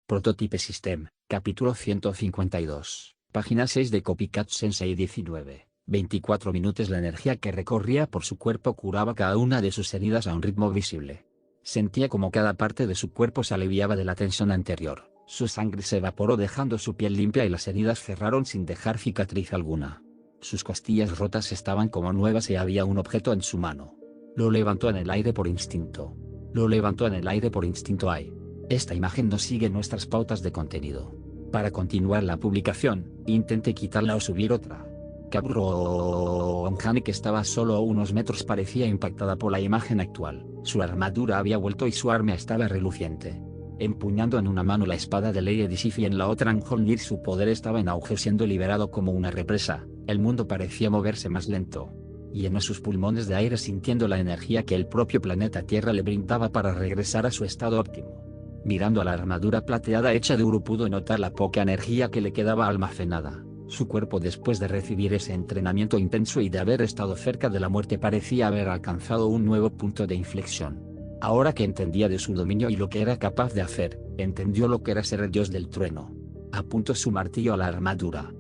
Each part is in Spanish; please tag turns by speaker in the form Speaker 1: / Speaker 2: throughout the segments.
Speaker 1: Prototype System, capítulo 152, página 6 de Copycat Sensei 19. 24 minutos. La energía que recorría por su cuerpo curaba cada una de sus heridas a un ritmo visible. Sentía como cada parte de su cuerpo se aliviaba de la tensión anterior, su sangre se evaporó dejando su piel limpia y las heridas cerraron sin dejar cicatriz alguna. Sus costillas rotas estaban como nuevas y había un objeto en su mano. Lo levantó en el aire por instinto. ¡Ay! Esta imagen no sigue nuestras pautas de contenido. Para continuar la publicación, intente quitarla o subir otra. Hane, que estaba solo a unos metros, parecía impactada por la imagen actual. Su armadura había vuelto y su arma estaba reluciente. Empuñando en una mano la espada de Lady Sif y en la otra Mjolnir, su poder estaba en auge, siendo liberado como una represa. El mundo parecía moverse más lento. Llenó sus pulmones de aire sintiendo la energía que el propio planeta Tierra le brindaba para regresar a su estado óptimo. Mirando a la armadura plateada hecha de oro, pudo notar la poca energía que le quedaba almacenada. Su cuerpo, después de recibir ese entrenamiento intenso y de haber estado cerca de la muerte, parecía haber alcanzado un nuevo punto de inflexión. Ahora que entendía de su dominio y lo que era capaz de hacer, entendió lo que era ser el dios del trueno. Apuntó su martillo a la armadura.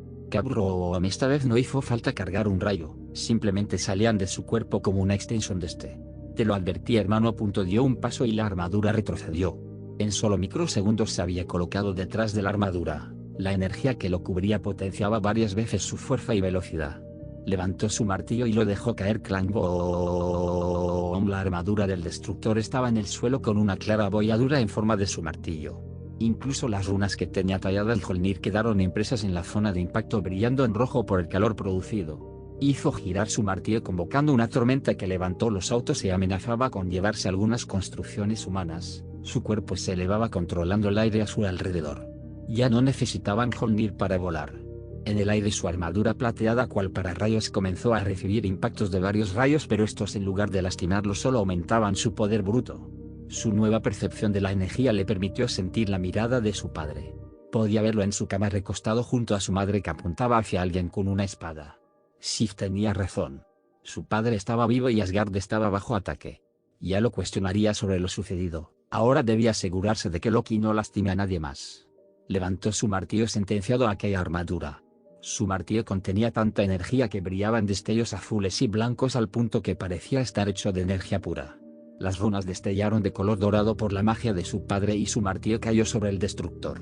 Speaker 1: Esta vez no hizo falta cargar un rayo, simplemente salían de su cuerpo como una extensión de este. Te lo advertí, hermano. Dio un paso y la armadura retrocedió. En solo microsegundos se había colocado detrás de la armadura. La energía que lo cubría potenciaba varias veces su fuerza y velocidad. Levantó su martillo y lo dejó caer. Clang. La armadura del destructor estaba en el suelo con una clara abolladura en forma de su martillo. Incluso las runas que tenía tallada el Mjolnir quedaron impresas en la zona de impacto, brillando en rojo por el calor producido. Hizo girar su martillo convocando una tormenta que levantó los autos y amenazaba con llevarse algunas construcciones humanas. Su cuerpo se elevaba controlando el aire a su alrededor. Ya no necesitaban Mjolnir para volar. En el aire su armadura plateada cual pararrayos comenzó a recibir impactos de varios rayos, pero estos, en lugar de lastimarlo, solo aumentaban su poder bruto. Su nueva percepción de la energía le permitió sentir la mirada de su padre. Podía verlo en su cama recostado junto a su madre que apuntaba hacia alguien con una espada. Sif tenía razón. Su padre estaba vivo y Asgard estaba bajo ataque. Ya lo cuestionaría sobre lo sucedido. Ahora debía asegurarse de que Loki no lastime a nadie más. Levantó su martillo sentenciado a aquella armadura. Su martillo contenía tanta energía que brillaba en destellos azules y blancos al punto que parecía estar hecho de energía pura. Las runas destellaron de color dorado por la magia de su padre y su martillo cayó sobre el destructor.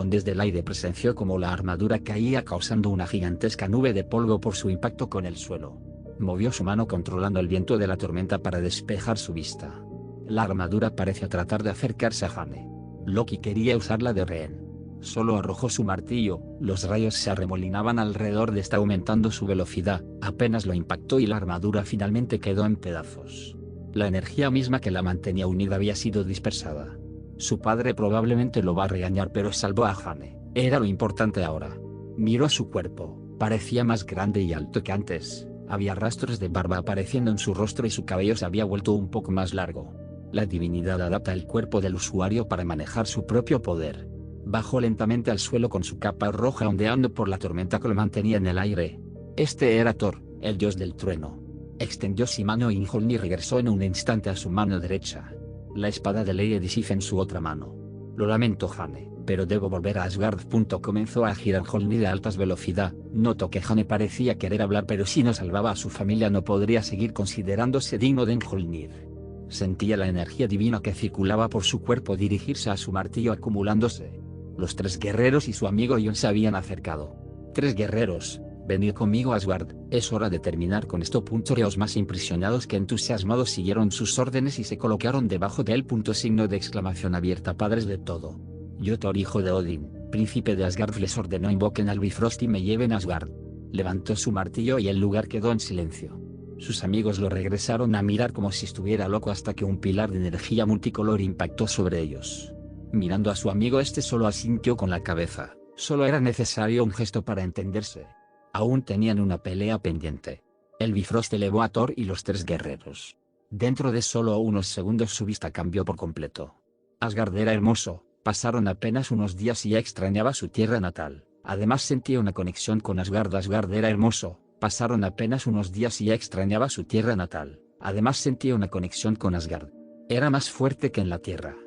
Speaker 1: Desde el aire presenció como la armadura caía causando una gigantesca nube de polvo por su impacto con el suelo. Movió su mano controlando el viento de la tormenta para despejar su vista. La armadura parecía tratar de acercarse a Hane. Loki quería usarla de rehén. Solo arrojó su martillo, los rayos se arremolinaban alrededor de esta aumentando su velocidad, apenas lo impactó y la armadura finalmente quedó en pedazos. La energía misma que la mantenía unida había sido dispersada. Su padre probablemente lo va a regañar, pero salvó a Hane. Era lo importante ahora. Miró su cuerpo, parecía más grande y alto que antes. Había rastros de barba apareciendo en su rostro y su cabello se había vuelto un poco más largo. La divinidad adapta el cuerpo del usuario para manejar su propio poder. Bajó lentamente al suelo con su capa roja ondeando por la tormenta que lo mantenía en el aire. Este era Thor, el dios del trueno. Extendió su mano y Mjolnir regresó en un instante a su mano derecha. La espada de Lady Sif en su otra mano. Lo lamento, Hane, pero debo volver a Asgard. Comenzó a girar Mjolnir a altas velocidad. Notó que Hane parecía querer hablar, pero si no salvaba a su familia no podría seguir considerándose digno de Mjolnir. Sentía la energía divina que circulaba por su cuerpo dirigirse a su martillo acumulándose. Los tres guerreros y su amigo Jon se habían acercado. Tres guerreros, venid conmigo a Asgard, es hora de terminar con esto. Los más impresionados que entusiasmados siguieron sus órdenes y se colocaron debajo de él. Signo de exclamación abierta. Padres de todo. Yo, Thor, hijo de Odín, príncipe de Asgard, les ordenó: invoquen al Bifrost y me lleven a Asgard. Levantó su martillo y el lugar quedó en silencio. Sus amigos lo regresaron a mirar como si estuviera loco hasta que un pilar de energía multicolor impactó sobre ellos. Mirando a su amigo, este solo asintió con la cabeza. Solo era necesario un gesto para entenderse. Aún tenían una pelea pendiente. El Bifrost elevó a Thor y los tres guerreros. Dentro de solo unos segundos su vista cambió por completo. Asgard era hermoso, pasaron apenas unos días y ya extrañaba su tierra natal. Además sentía una conexión con Asgard. Asgard era hermoso, pasaron apenas unos días y ya extrañaba su tierra natal. Además sentía una conexión con Asgard. Era más fuerte que en la tierra.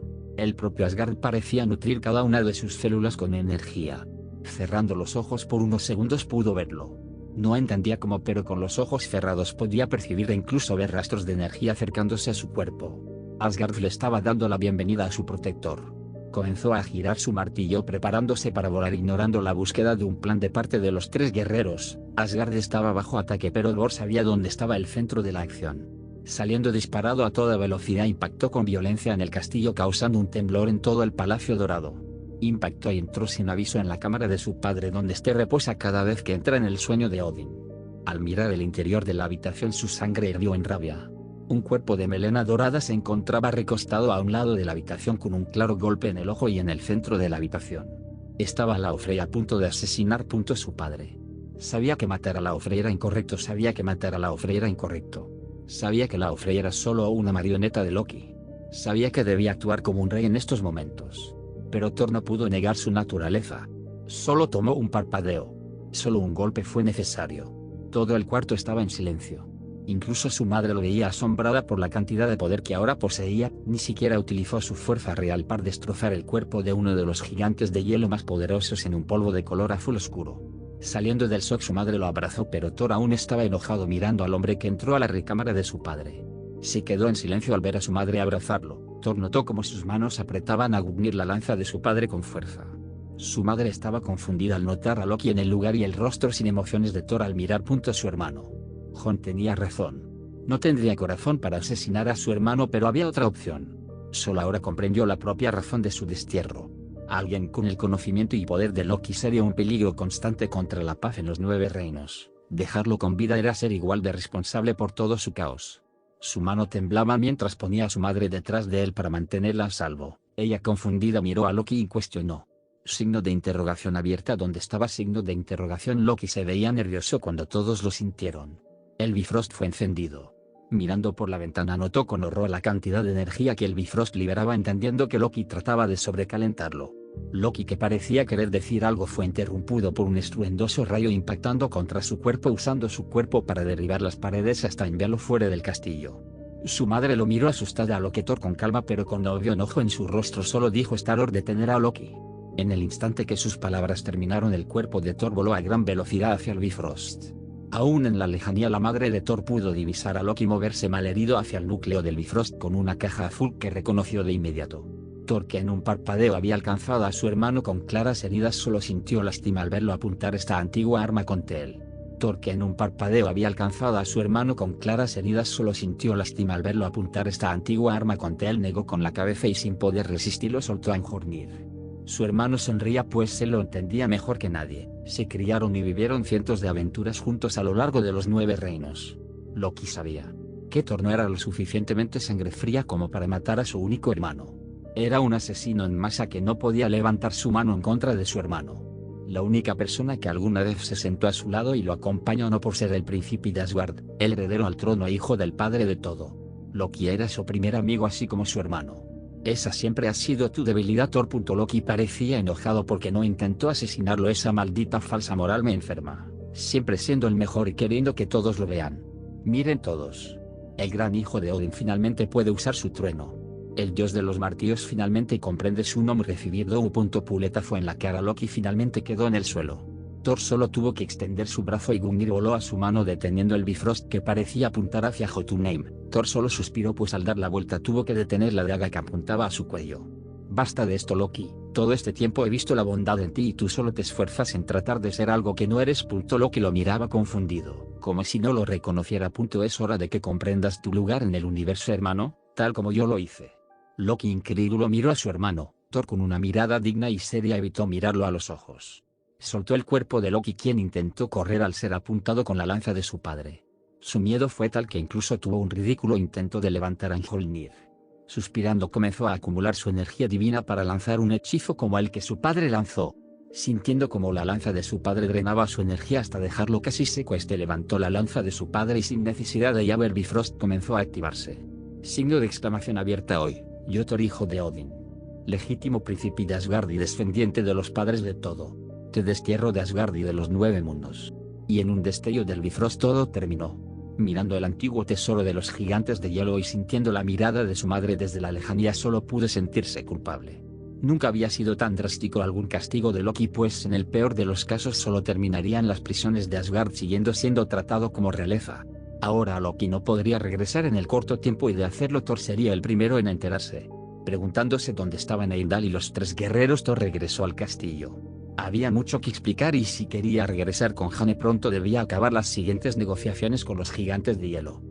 Speaker 1: El propio Asgard parecía nutrir cada una de sus células con energía. Cerrando los ojos por unos segundos pudo verlo. No entendía cómo, pero con los ojos cerrados podía percibir e incluso ver rastros de energía acercándose a su cuerpo. Asgard le estaba dando la bienvenida a su protector. Comenzó a girar su martillo preparándose para volar, ignorando la búsqueda de un plan de parte de los 3 guerreros. Asgard estaba bajo ataque, pero Thor sabía dónde estaba el centro de la acción. Saliendo disparado a toda velocidad, impactó con violencia en el castillo, causando un temblor en todo el Palacio Dorado. Impactó y entró sin aviso en la cámara de su padre, donde este reposa cada vez que entra en el sueño de Odin. Al mirar el interior de la habitación, su sangre hirvió en rabia. Un cuerpo de melena dorada se encontraba recostado a un lado de la habitación con un claro golpe en el ojo y en el centro de la habitación. Estaba Laufey a punto de asesinar a su padre. Sabía que matar a Laufey era incorrecto, sabía que Laufey era solo una marioneta de Loki. Sabía que debía actuar como un rey en estos momentos. Pero Thor no pudo negar su naturaleza. Solo tomó un parpadeo. Solo un golpe fue necesario. Todo el cuarto estaba en silencio. Incluso su madre lo veía, asombrada por la cantidad de poder que ahora poseía. Ni siquiera utilizó su fuerza real para destrozar el cuerpo de uno de los gigantes de hielo más poderosos en un polvo de color azul oscuro. Saliendo del shock, su madre lo abrazó, pero Thor aún estaba enojado mirando al hombre que entró a la recámara de su padre. Se quedó en silencio al ver a su madre abrazarlo. Thor notó cómo sus manos apretaban a Gungnir la lanza de su padre con fuerza. Su madre estaba confundida al notar a Loki en el lugar y el rostro sin emociones de Thor al mirar a su hermano. Jon tenía razón. No tendría corazón para asesinar a su hermano, pero había otra opción. Solo ahora comprendió la propia razón de su destierro. Alguien con el conocimiento y poder de Loki sería un peligro constante contra la paz en los 9 reinos. Dejarlo con vida era ser igual de responsable por todo su caos. Su mano temblaba mientras ponía a su madre detrás de él para mantenerla a salvo. Ella, confundida, miró a Loki y cuestionó. Signo de interrogación abierta. ¿Dónde estaba? Signo de interrogación. Loki se veía nervioso cuando todos lo sintieron. El Bifrost fue encendido. Mirando por la ventana, notó con horror la cantidad de energía que el Bifrost liberaba, entendiendo que Loki trataba de sobrecalentarlo. Loki, que parecía querer decir algo, fue interrumpido por un estruendoso rayo impactando contra su cuerpo, usando su cuerpo para derribar las paredes hasta enviarlo fuera del castillo. Su madre lo miró asustada, a lo que Thor con calma, pero cuando vio enojo en su rostro solo dijo: "Es hora de detener a Loki". En el instante que sus palabras terminaron, el cuerpo de Thor voló a gran velocidad hacia el Bifrost. Aún en la lejanía, la madre de Thor pudo divisar a Loki moverse malherido hacia el núcleo del Bifrost con una caja azul que reconoció de inmediato. Thor, que en un parpadeo había alcanzado a su hermano con claras heridas, solo sintió lástima al verlo apuntar esta antigua arma contra él. Thor, que en un parpadeo había alcanzado a su hermano con claras heridas, solo sintió lástima al verlo apuntar esta antigua arma contra él. Negó con la cabeza y sin poder resistirlo soltó a Mjolnir. Su hermano sonría, pues se lo entendía mejor que nadie. Se criaron y vivieron cientos de aventuras juntos a lo largo de los 9 reinos. Loki sabía que Thor no era lo suficientemente sangre fría como para matar a su único hermano. Era un asesino en masa que no podía levantar su mano en contra de su hermano. La única persona que alguna vez se sentó a su lado y lo acompañó, no por ser el príncipe de Asgard, el heredero al trono e hijo del padre de todo. Loki era su primer amigo, así como su hermano. Esa siempre ha sido tu debilidad, Thor. Loki parecía enojado porque no intentó asesinarlo. Esa maldita falsa moral me enferma. Siempre siendo el mejor y queriendo que todos lo vean. Miren todos. El gran hijo de Odin finalmente puede usar su trueno. El dios de los martillos finalmente comprende su nombre. Recibir puletazo en la cara. Loki finalmente quedó en el suelo. Thor solo tuvo que extender su brazo y Gungnir voló a su mano, deteniendo el Bifrost que parecía apuntar hacia Jotunheim. Thor solo suspiró, pues al dar la vuelta tuvo que detener la daga que apuntaba a su cuello. Basta de esto, Loki. Todo este tiempo he visto la bondad en ti y tú solo te esfuerzas en tratar de ser algo que no eres. Loki lo miraba confundido, como si no lo reconociera. Es hora de que comprendas tu lugar en el universo, hermano, tal como yo lo hice. Loki, incrédulo, miró a su hermano. Thor, con una mirada digna y seria, evitó mirarlo a los ojos. Soltó el cuerpo de Loki, quien intentó correr al ser apuntado con la lanza de su padre. Su miedo fue tal que incluso tuvo un ridículo intento de levantar a Mjolnir. Suspirando, comenzó a acumular su energía divina para lanzar un hechizo como el que su padre lanzó. Sintiendo como la lanza de su padre drenaba su energía hasta dejarlo casi seco, levantó la lanza de su padre y sin necesidad de llave el Bifrost comenzó a activarse. Signo de exclamación abierta. Hoy, yo, Thor, hijo de Odin, legítimo príncipe de Asgard y descendiente de los padres de todo, te destierro de Asgard y de los 9 mundos. Y en un destello del Bifrost todo terminó. Mirando el antiguo tesoro de los gigantes de hielo y sintiendo la mirada de su madre desde la lejanía, solo pude sentirse culpable. Nunca había sido tan drástico algún castigo de Loki, pues en el peor de los casos solo terminaría en las prisiones de Asgard siguiendo siendo tratado como realeza. Ahora Loki no podría regresar en el corto tiempo, y de hacerlo Thor sería el primero en enterarse. Preguntándose dónde estaban Heimdall y los tres guerreros, Thor regresó al castillo. Había mucho que explicar, y si quería regresar con Jane pronto debía acabar las siguientes negociaciones con los gigantes de hielo.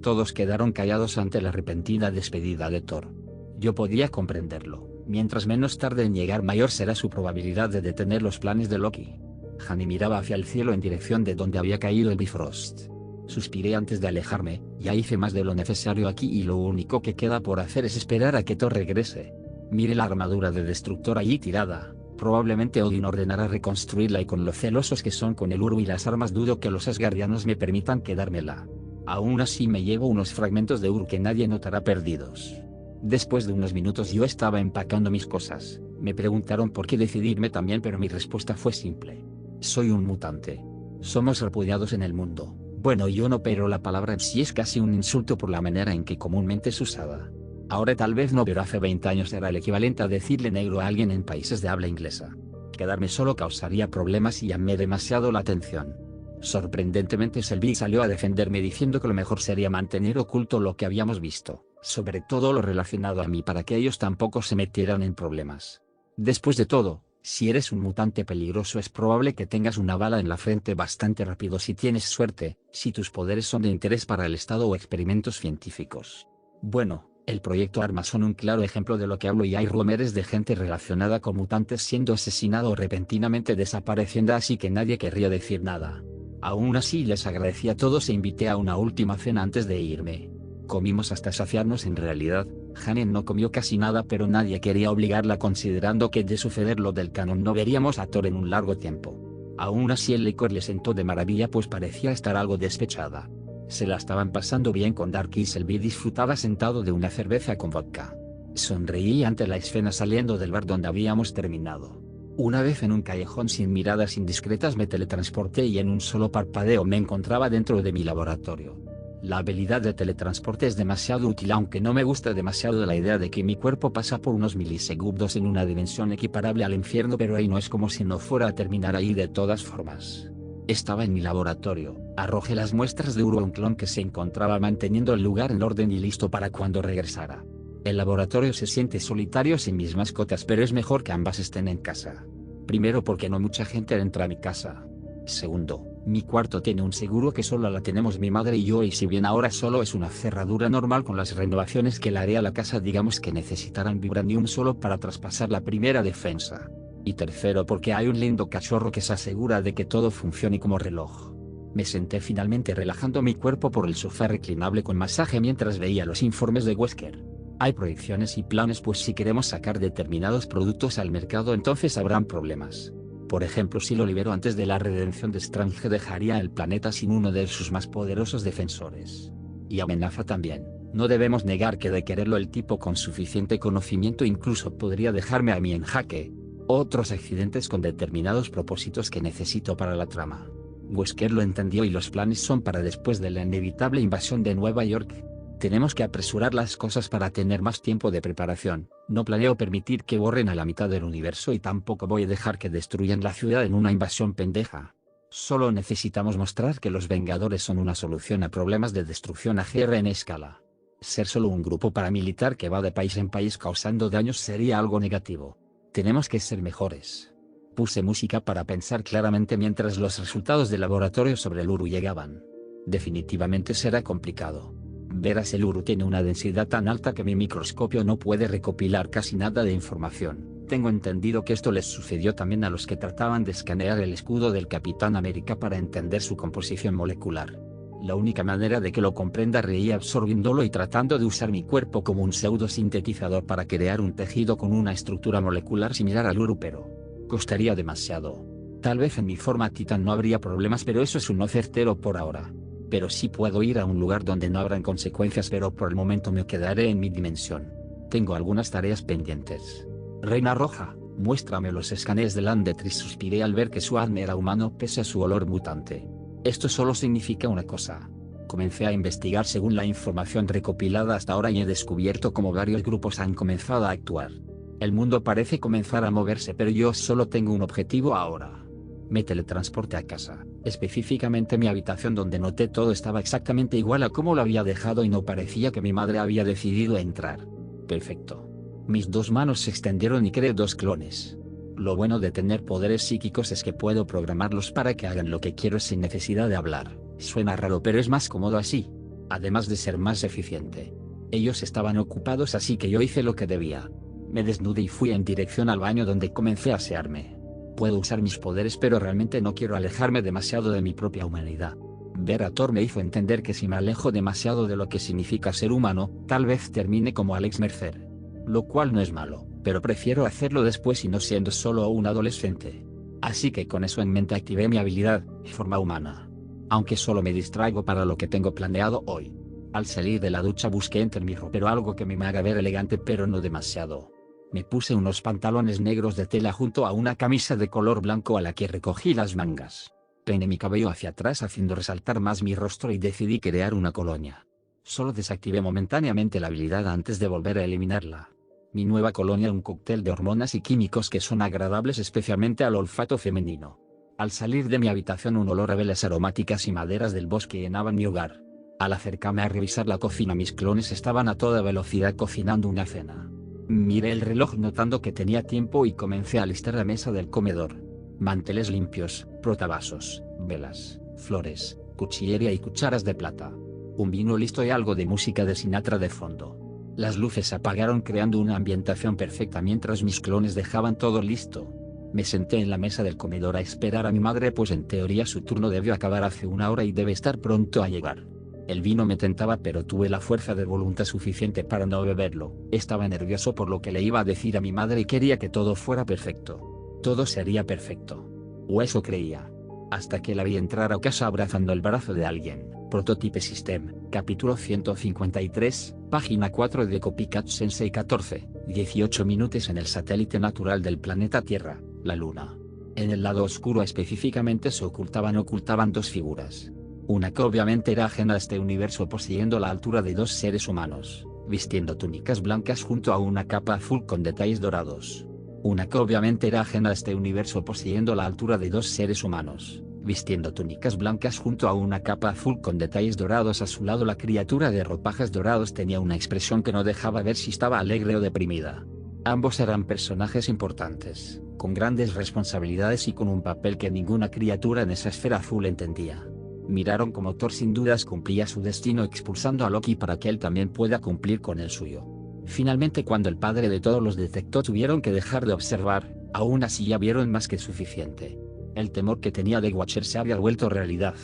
Speaker 1: Todos quedaron callados ante la repentina despedida de Thor. Yo podía comprenderlo. Mientras menos tarde en llegar, mayor será su probabilidad de detener los planes de Loki. Jane miraba hacia el cielo en dirección de donde había caído el Bifrost. Suspiré antes de alejarme. Ya hice más de lo necesario aquí y lo único que queda por hacer es esperar a que Thor regrese. Miré la armadura de destructor allí tirada. Probablemente Odin ordenará reconstruirla, y con lo celosos que son con el Uru y las armas dudo que los asgardianos me permitan quedármela. Aún así me llevo unos fragmentos de Uru que nadie notará perdidos. Después de unos minutos yo estaba empacando mis cosas. Me preguntaron por qué decidirme también, pero mi respuesta fue simple. Soy un mutante. Somos repudiados en el mundo. Bueno, yo no, pero la palabra en sí es casi un insulto por la manera en que comúnmente es usada. Ahora tal vez no, pero hace 20 años era el equivalente a decirle negro a alguien en países de habla inglesa. Quedarme solo causaría problemas y llamé demasiado la atención. Sorprendentemente Sylvie salió a defenderme diciendo que lo mejor sería mantener oculto lo que habíamos visto, sobre todo lo relacionado a mí, para que ellos tampoco se metieran en problemas. Después de todo, si eres un mutante peligroso es probable que tengas una bala en la frente bastante rápido si tienes suerte, si tus poderes son de interés para el Estado o experimentos científicos. Bueno, el proyecto Armas son un claro ejemplo de lo que hablo, y hay rumores de gente relacionada con mutantes siendo asesinada o repentinamente desapareciendo, así que nadie querría decir nada. Aún así les agradecí a todos e invité a una última cena antes de irme. Comimos hasta saciarnos. En realidad, Jane no comió casi nada, pero nadie quería obligarla, considerando que de suceder lo del canon no veríamos a Thor en un largo tiempo. Aún así el licor le sentó de maravilla, pues parecía estar algo despechada. Se la estaban pasando bien con Dark, y Sylvie disfrutaba sentado de una cerveza con vodka. Sonreí ante la escena saliendo del bar donde habíamos terminado. Una vez en un callejón sin miradas indiscretas me teletransporté y en un solo parpadeo me encontraba dentro de mi laboratorio. La habilidad de teletransporte es demasiado útil, aunque no me gusta demasiado la idea de que mi cuerpo pasa por unos milisegundos en una dimensión equiparable al infierno, pero ahí no es como si no fuera a terminar ahí de todas formas. Estaba en mi laboratorio, arrojé las muestras de Uru a un clon que se encontraba manteniendo el lugar en orden y listo para cuando regresara. El laboratorio se siente solitario sin mis mascotas, pero es mejor que ambas estén en casa. Primero, porque no mucha gente entra a mi casa. Segundo, mi cuarto tiene un seguro que solo la tenemos mi madre y yo, y si bien ahora solo es una cerradura normal, con las renovaciones que le haré a la casa digamos que necesitarán vibranium solo para traspasar la primera defensa. Y tercero, porque hay un lindo cachorro que se asegura de que todo funcione como reloj. Me senté finalmente relajando mi cuerpo por el sofá reclinable con masaje mientras veía los informes de Wesker. Hay proyecciones y planes, pues si queremos sacar determinados productos al mercado entonces habrán problemas. Por ejemplo, si lo libero antes de la redención de Strange dejaría el planeta sin uno de sus más poderosos defensores. Y amenaza también. No debemos negar que de quererlo el tipo con suficiente conocimiento incluso podría dejarme a mí en jaque. Otros accidentes con determinados propósitos que necesito para la trama. Wesker lo entendió y los planes son para después de la inevitable invasión de Nueva York. Tenemos que apresurar las cosas para tener más tiempo de preparación. No planeo permitir que borren a la mitad del universo y tampoco voy a dejar que destruyan la ciudad en una invasión pendeja. Solo necesitamos mostrar que los Vengadores son una solución a problemas de destrucción a gran escala. Ser solo un grupo paramilitar que va de país en país causando daños sería algo negativo. Tenemos que ser mejores. Puse música para pensar claramente mientras los resultados del laboratorio sobre el Uru llegaban. Definitivamente será complicado. Verás, el Uru tiene una densidad tan alta que mi microscopio no puede recopilar casi nada de información. Tengo entendido que esto les sucedió también a los que trataban de escanear el escudo del Capitán América para entender su composición molecular. La única manera de que lo comprenda reía absorbiéndolo y tratando de usar mi cuerpo como un pseudo sintetizador para crear un tejido con una estructura molecular similar al Uru, pero costaría demasiado. Tal vez en mi forma Titán no habría problemas, pero eso es un no certero por ahora. Pero sí puedo ir a un lugar donde no habrán consecuencias, pero por el momento me quedaré en mi dimensión. Tengo algunas tareas pendientes. Reina Roja, muéstrame los escaneos de Landetris. Suspiré al ver que su alma era humano pese a su olor mutante. Esto solo significa una cosa. Comencé a investigar según la información recopilada hasta ahora y he descubierto cómo varios grupos han comenzado a actuar. El mundo parece comenzar a moverse, pero yo solo tengo un objetivo ahora. Me teletransporté a casa, específicamente mi habitación, donde noté todo estaba exactamente igual a como lo había dejado y no parecía que mi madre había decidido entrar. Perfecto. Mis dos manos se extendieron y creé dos clones. Lo bueno de tener poderes psíquicos es que puedo programarlos para que hagan lo que quiero sin necesidad de hablar. Suena raro, pero es más cómodo así. Además de ser más eficiente. Ellos estaban ocupados, así que yo hice lo que debía. Me desnudé y fui en dirección al baño, donde comencé a asearme. Puedo usar mis poderes, pero realmente no quiero alejarme demasiado de mi propia humanidad. Ver a Thor me hizo entender que si me alejo demasiado de lo que significa ser humano, tal vez termine como Alex Mercer. Lo cual no es malo, pero prefiero hacerlo después y no siendo solo un adolescente. Así que con eso en mente activé mi habilidad, forma humana. Aunque solo me distraigo para lo que tengo planeado hoy. Al salir de la ducha busqué entre mi ropero algo que me haga ver elegante, pero no demasiado. Me puse unos pantalones negros de tela junto a una camisa de color blanco a la que recogí las mangas. Peiné mi cabello hacia atrás haciendo resaltar más mi rostro y decidí crear una colonia. Solo desactivé momentáneamente la habilidad antes de volver a eliminarla. Mi nueva colonia, un cóctel de hormonas y químicos que son agradables especialmente al olfato femenino. Al salir de mi habitación, un olor a velas aromáticas y maderas del bosque llenaban mi hogar. Al acercarme a revisar la cocina, mis clones estaban a toda velocidad cocinando una cena. Miré el reloj notando que tenía tiempo y comencé a alistar la mesa del comedor. Manteles limpios, protavasos, velas, flores, cuchillería y cucharas de plata. Un vino listo y algo de música de Sinatra de fondo. Las luces se apagaron creando una ambientación perfecta mientras mis clones dejaban todo listo. Me senté en la mesa del comedor a esperar a mi madre, pues en teoría su turno debió acabar hace una hora y debe estar pronto a llegar. El vino me tentaba, pero tuve la fuerza de voluntad suficiente para no beberlo. Estaba nervioso por lo que le iba a decir a mi madre y quería que todo fuera perfecto. Todo sería perfecto. O eso creía. Hasta que la vi entrar a casa abrazando el brazo de alguien. Prototype System, capítulo 153, página 4 de Copycat Sensei 14, 18 minutos en el satélite natural del planeta Tierra, la Luna. En el lado oscuro específicamente se ocultaban dos figuras. Una que obviamente era ajena a este universo, poseyendo la altura de dos seres humanos, vistiendo túnicas blancas junto a una capa azul con detalles dorados. Una que obviamente era ajena a este universo, poseyendo la altura de dos seres humanos, vistiendo túnicas blancas junto a una capa azul con detalles dorados. A su lado, la criatura de ropajes dorados tenía una expresión que no dejaba ver si estaba alegre o deprimida. Ambos eran personajes importantes, con grandes responsabilidades y con un papel que ninguna criatura en esa esfera azul entendía. Miraron como Thor sin dudas cumplía su destino expulsando a Loki para que él también pueda cumplir con el suyo. Finalmente, cuando el padre de todos los detectó, tuvieron que dejar de observar. Aún así ya vieron más que suficiente. El temor que tenía de Watcher se había vuelto realidad.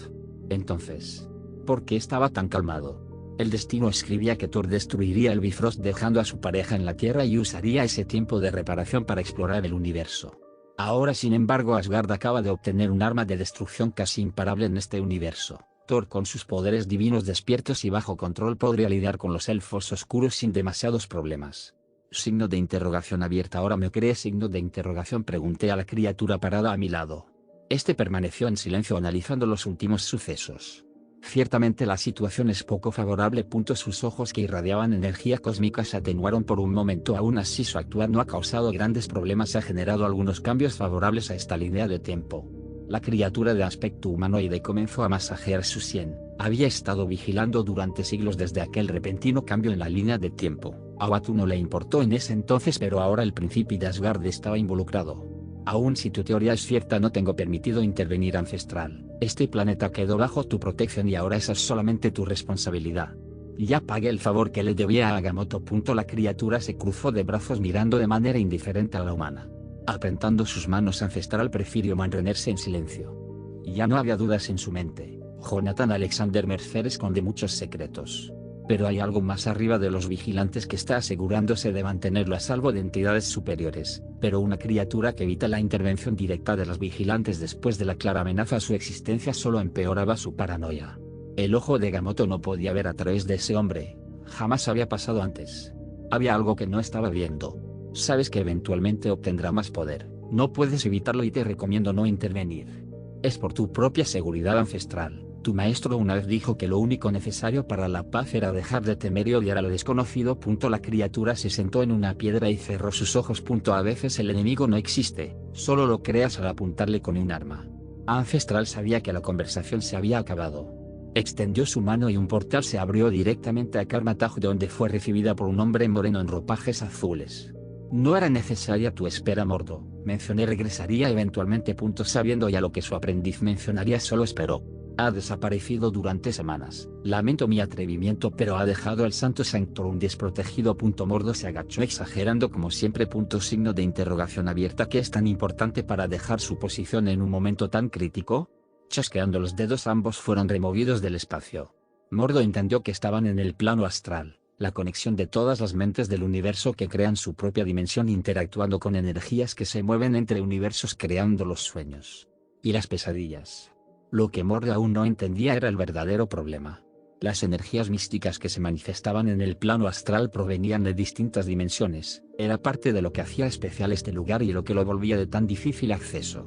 Speaker 1: Entonces, ¿por qué estaba tan calmado? El destino escribía que Thor destruiría el Bifrost dejando a su pareja en la Tierra y usaría ese tiempo de reparación para explorar el universo. Ahora, sin embargo, Asgard acaba de obtener un arma de destrucción casi imparable en este universo. Thor, con sus poderes divinos despiertos y bajo control, podría lidiar con los elfos oscuros sin demasiados problemas. Signo de interrogación abierta. ¿Ahora me cree? Signo de interrogación, pregunté a la criatura parada a mi lado. Este permaneció en silencio analizando los últimos sucesos. Ciertamente la situación es poco favorable. Sus ojos, que irradiaban energía cósmica, se atenuaron por un momento. Aún así, su actuar no ha causado grandes problemas. Ha generado algunos cambios favorables a esta línea de tiempo. La criatura de aspecto humanoide comenzó a masajear su sien. Había estado vigilando durante siglos desde aquel repentino cambio en la línea de tiempo. A Batu no le importó en ese entonces, pero ahora el príncipe de Asgard estaba involucrado. Aún si tu teoría es cierta, no tengo permitido intervenir, ancestral. Este planeta quedó bajo tu protección y ahora esa es solamente tu responsabilidad. Ya pagué el favor que le debía a Agamotto. La criatura se cruzó de brazos mirando de manera indiferente a la humana. Apretando sus manos, ancestral prefirió mantenerse en silencio. Ya no había dudas en su mente. Jonathan Alexander Mercer esconde muchos secretos. Pero hay algo más arriba de los vigilantes que está asegurándose de mantenerlo a salvo de entidades superiores. Pero una criatura que evita la intervención directa de los vigilantes después de la clara amenaza a su existencia solo empeoraba su paranoia. El ojo de Agamotto no podía ver a través de ese hombre. Jamás había pasado antes. Había algo que no estaba viendo. Sabes que eventualmente obtendrá más poder. No puedes evitarlo y te recomiendo no intervenir. Es por tu propia seguridad, ancestral. Tu maestro una vez dijo que lo único necesario para la paz era dejar de temer y odiar a lo desconocido. La criatura se sentó en una piedra y cerró sus ojos. A veces el enemigo no existe, solo lo creas al apuntarle con un arma. Ancestral sabía que la conversación se había acabado. Extendió su mano y un portal se abrió directamente a Karmataj, donde fue recibida por un hombre moreno en ropajes azules. No era necesaria tu espera, Mordo, mencioné, regresaría eventualmente. Sabiendo ya lo que su aprendiz mencionaría, solo esperó. Ha desaparecido durante semanas. Lamento mi atrevimiento, pero ha dejado el Santo Sanctorum desprotegido. Mordo se agachó exagerando como siempre. Signo de interrogación abierta. ¿Qué es tan importante para dejar su posición en un momento tan crítico? Chasqueando los dedos, ambos fueron removidos del espacio. Mordo entendió que estaban en el plano astral, la conexión de todas las mentes del universo que crean su propia dimensión, interactuando con energías que se mueven entre universos, creando los sueños y las pesadillas. Lo que Mordo aún no entendía era el verdadero problema. Las energías místicas que se manifestaban en el plano astral provenían de distintas dimensiones. Era parte de lo que hacía especial este lugar y lo que lo volvía de tan difícil acceso.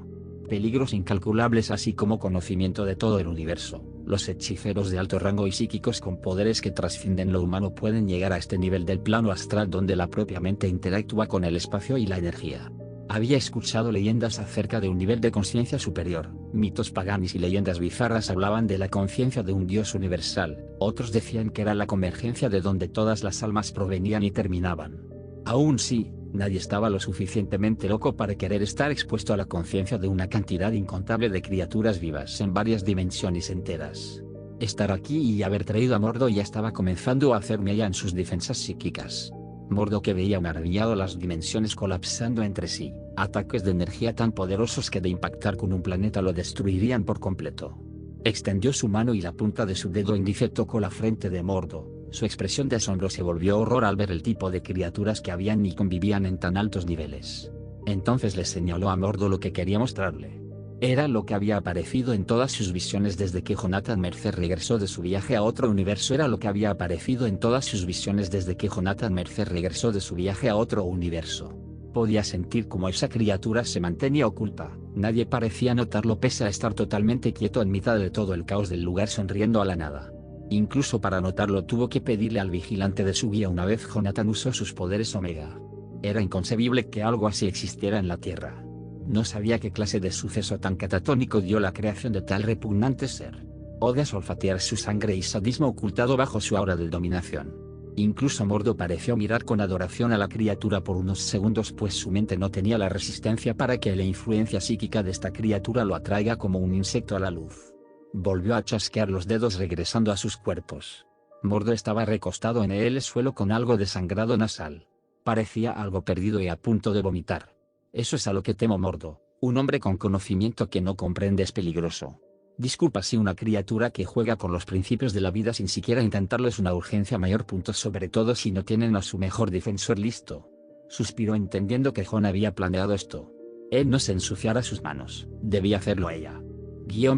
Speaker 1: Peligros incalculables, así como conocimiento de todo el universo. Los hechiceros de alto rango y psíquicos con poderes que trascienden lo humano pueden llegar a este nivel del plano astral, donde la propia mente interactúa con el espacio y la energía. Había escuchado leyendas acerca de un nivel de conciencia superior. Mitos paganos y leyendas bizarras hablaban de la conciencia de un dios universal. Otros decían que era la convergencia de donde todas las almas provenían y terminaban. Aún sí, nadie estaba lo suficientemente loco para querer estar expuesto a la conciencia de una cantidad incontable de criaturas vivas en varias dimensiones enteras. Estar aquí y haber traído a Mordo ya estaba comenzando a hacer mella en sus defensas psíquicas. Mordo, que veía maravillado las dimensiones colapsando entre sí, ataques de energía tan poderosos que de impactar con un planeta lo destruirían por completo. Extendió su mano y la punta de su dedo índice tocó la frente de Mordo. Su expresión de asombro se volvió horror al ver el tipo de criaturas que habían y convivían en tan altos niveles. Entonces le señaló a Mordo lo que quería mostrarle. Era lo que había aparecido en todas sus visiones desde que Jonathan Mercer regresó de su viaje a otro universo. Era lo que había aparecido en todas sus visiones desde que Jonathan Mercer regresó de su viaje a otro universo. Podía sentir cómo esa criatura se mantenía oculta. Nadie parecía notarlo pese a estar totalmente quieto en mitad de todo el caos del lugar, sonriendo a la nada. Incluso para notarlo tuvo que pedirle al vigilante de su guía una vez Jonathan usó sus poderes Omega. Era inconcebible que algo así existiera en la Tierra. No sabía qué clase de suceso tan catatónico dio la creación de tal repugnante ser. Odias olfatear su sangre y sadismo ocultado bajo su aura de dominación. Incluso Mordo pareció mirar con adoración a la criatura por unos segundos, pues su mente no tenía la resistencia para que la influencia psíquica de esta criatura lo atraiga como un insecto a la luz. Volvió a chasquear los dedos regresando a sus cuerpos. Mordo estaba recostado en el suelo con algo de sangrado nasal. Parecía algo perdido y a punto de vomitar. Eso es a lo que temo, Mordo. Un hombre con conocimiento que no comprende es peligroso. Disculpa si una criatura que juega con los principios de la vida sin siquiera intentarlo es una urgencia mayor. Sobre todo si no tienen a su mejor defensor listo. Suspiró entendiendo que Jon había planeado esto. Él no se ensuciara sus manos, debía hacerlo ella.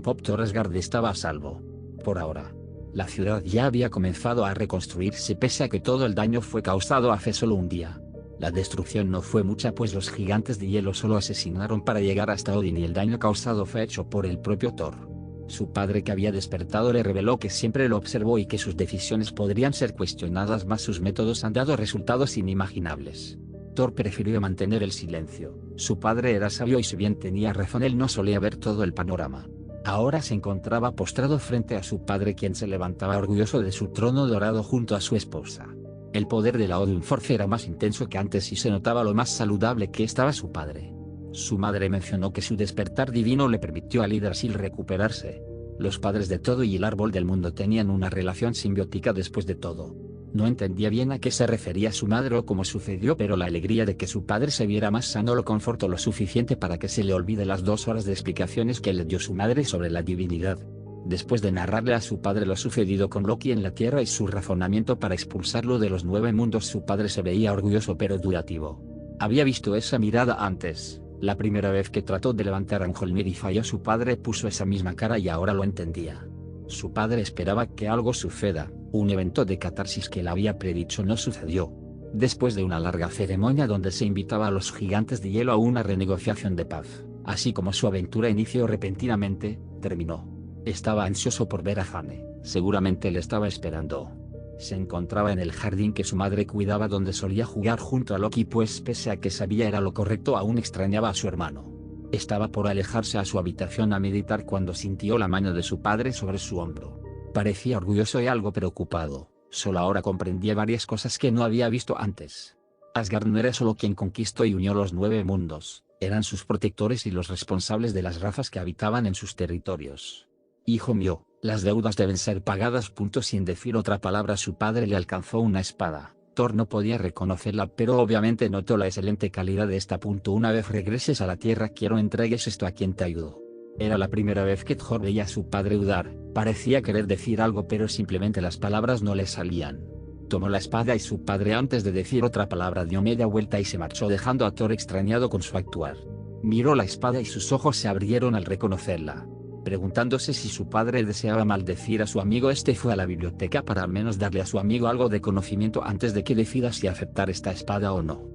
Speaker 1: Pop Torresgard estaba a salvo. Por ahora. La ciudad ya había comenzado a reconstruirse pese a que todo el daño fue causado hace solo un día. La destrucción no fue mucha, pues los gigantes de hielo solo asesinaron para llegar hasta Odin y el daño causado fue hecho por el propio Thor. Su padre, que había despertado, le reveló que siempre lo observó y que sus decisiones podrían ser cuestionadas, mas sus métodos han dado resultados inimaginables. Thor prefirió mantener el silencio. Su padre era sabio y si bien tenía razón, él no solía ver todo el panorama. Ahora se encontraba postrado frente a su padre, quien se levantaba orgulloso de su trono dorado junto a su esposa. El poder de la Odin Force era más intenso que antes y se notaba lo más saludable que estaba su padre. Su madre mencionó que su despertar divino le permitió a Yggdrasil recuperarse. Los padres de todo y el árbol del mundo tenían una relación simbiótica después de todo. No entendía bien a qué se refería su madre o cómo sucedió, pero la alegría de que su padre se viera más sano lo confortó lo suficiente para que se le olvide las 2 horas de explicaciones que le dio su madre sobre la divinidad. Después de narrarle a su padre lo sucedido con Loki en la Tierra y su razonamiento para expulsarlo de los 9 mundos, su padre se veía orgulloso pero dubitativo. Había visto esa mirada antes. La primera vez que trató de levantar a Mjolnir y falló, su padre puso esa misma cara y ahora lo entendía. Su padre esperaba que algo suceda. Un evento de catarsis que él había predicho no sucedió. Después de una larga ceremonia donde se invitaba a los gigantes de hielo a una renegociación de paz, así como su aventura inició repentinamente, terminó. Estaba ansioso por ver a Jane, seguramente le estaba esperando. Se encontraba en el jardín que su madre cuidaba donde solía jugar junto a Loki, pues pese a que sabía era lo correcto aún extrañaba a su hermano. Estaba por alejarse a su habitación a meditar cuando sintió la mano de su padre sobre su hombro. Parecía orgulloso y algo preocupado, solo ahora comprendía varias cosas que no había visto antes. Asgard no era solo quien conquistó y unió los 9 mundos, eran sus protectores y los responsables de las razas que habitaban en sus territorios. Hijo mío, las deudas deben ser pagadas. Sin decir otra palabra su padre le alcanzó una espada. Thor no podía reconocerla, pero obviamente notó la excelente calidad de esta. Una vez regreses a la tierra quiero entregues esto a quien te ayudó. Era la primera vez que Thor veía a su padre dudar, parecía querer decir algo pero simplemente las palabras no le salían. Tomó la espada y su padre antes de decir otra palabra dio media vuelta y se marchó dejando a Thor extrañado con su actuar. Miró la espada y sus ojos se abrieron al reconocerla. Preguntándose si su padre deseaba maldecir a su amigo, fue a la biblioteca para al menos darle a su amigo algo de conocimiento antes de que decida si aceptar esta espada o no.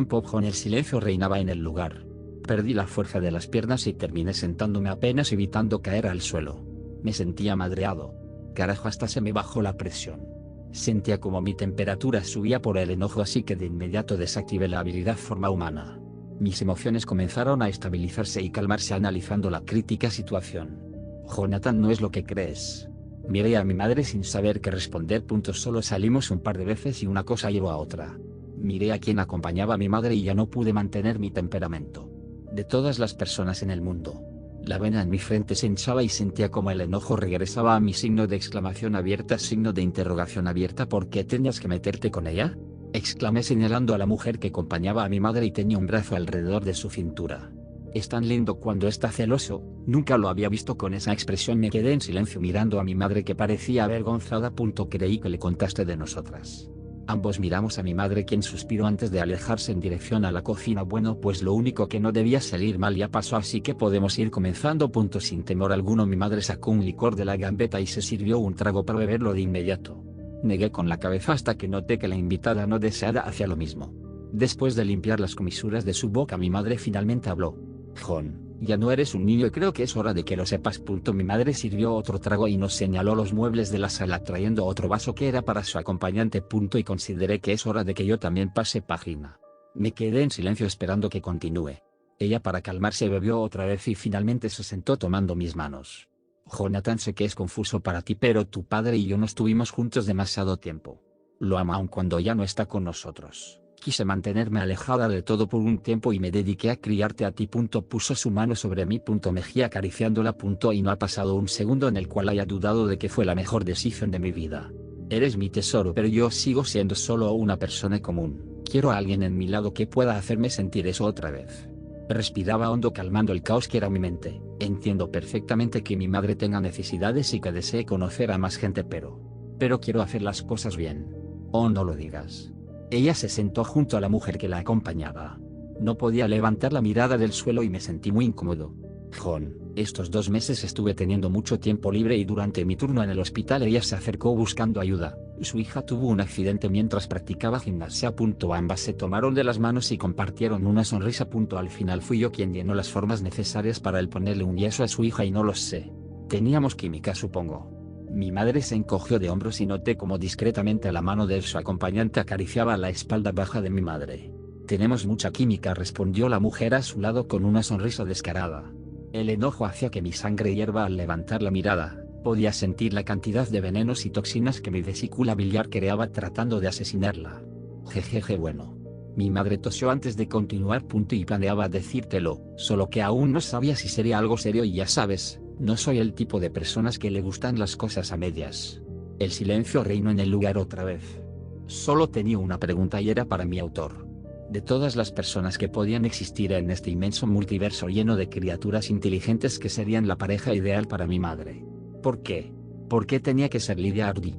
Speaker 1: Popjon. El silencio reinaba en el lugar. Perdí la fuerza de las piernas y terminé sentándome apenas evitando caer al suelo. Me sentía madreado. Carajo, hasta se me bajó la presión. Sentía como mi temperatura subía por el enojo, así que de inmediato desactivé la habilidad forma humana. Mis emociones comenzaron a estabilizarse y calmarse analizando la crítica situación. Jonathan, no es lo que crees. Miré a mi madre sin saber qué responder. Solo salimos un par de veces y una cosa llevó a otra. Miré a quien acompañaba a mi madre y ya no pude mantener mi temperamento. De todas las personas en el mundo, la vena en mi frente se hinchaba y sentía como el enojo regresaba a mi signo de exclamación abierta, signo de interrogación abierta. ¿Por qué tenías que meterte con ella?, exclamé señalando a la mujer que acompañaba a mi madre y tenía un brazo alrededor de su cintura. Es tan lindo cuando está celoso, nunca lo había visto con esa expresión. Me quedé en silencio mirando a mi madre que parecía avergonzada. Creí que le contaste de nosotras. Ambos miramos a mi madre, quien suspiró antes de alejarse en dirección a la cocina. Bueno, pues lo único que no debía salir mal ya pasó, así que podemos ir comenzando. Sin temor alguno mi madre sacó un licor de la gambeta y se sirvió un trago para beberlo de inmediato. Negué con la cabeza hasta que noté que la invitada no deseara hacía lo mismo. Después de limpiar las comisuras de su boca mi madre finalmente habló. Jon, ya no eres un niño y creo que es hora de que lo sepas. Mi madre sirvió otro trago y nos señaló los muebles de la sala trayendo otro vaso que era para su acompañante. Y consideré que es hora de que yo también pase página. Me quedé en silencio esperando que continúe. Ella, para calmarse, bebió otra vez y finalmente se sentó tomando mis manos. Jonathan, sé que es confuso para ti, pero tu padre y yo no estuvimos juntos demasiado tiempo. Lo amo aun cuando ya no está con nosotros. Quise mantenerme alejada de todo por un tiempo y me dediqué a criarte a ti. Puso su mano sobre mi mejilla acariciándola. Y no ha pasado un segundo en el cual haya dudado de que fue la mejor decisión de mi vida. Eres mi tesoro, pero yo sigo siendo solo una persona común. Quiero a alguien en mi lado que pueda hacerme sentir eso otra vez. Respiraba hondo calmando el caos que era mi mente. Entiendo perfectamente que mi madre tenga necesidades y que desee conocer a más gente, pero quiero hacer las cosas bien. Oh, no lo digas. Ella se sentó junto a la mujer que la acompañaba. No podía levantar la mirada del suelo y me sentí muy incómodo. Jon, estos 2 meses estuve teniendo mucho tiempo libre y durante mi turno en el hospital ella se acercó buscando ayuda. Su hija tuvo un accidente mientras practicaba gimnasia. Ambas se tomaron de las manos y compartieron una sonrisa. Al final fui yo quien llenó las formas necesarias para el ponerle un yeso a su hija y no lo sé. Teníamos química, supongo. Mi madre se encogió de hombros y noté como discretamente la mano de su acompañante acariciaba la espalda baja de mi madre. Tenemos mucha química, respondió la mujer a su lado con una sonrisa descarada. El enojo hacía que mi sangre hierva al levantar la mirada. Podía sentir la cantidad de venenos y toxinas que mi vesícula biliar creaba tratando de asesinarla. Jejeje, bueno. Mi madre tosió antes de continuar. Y planeaba decírtelo, solo que aún no sabía si sería algo serio y ya sabes, no soy el tipo de personas que le gustan las cosas a medias. El silencio reinó en el lugar otra vez. Solo tenía una pregunta y era para mi autor. De todas las personas que podían existir en este inmenso multiverso lleno de criaturas inteligentes, que serían la pareja ideal para mi madre. ¿Por qué? ¿Por qué tenía que ser Lydia Hardy?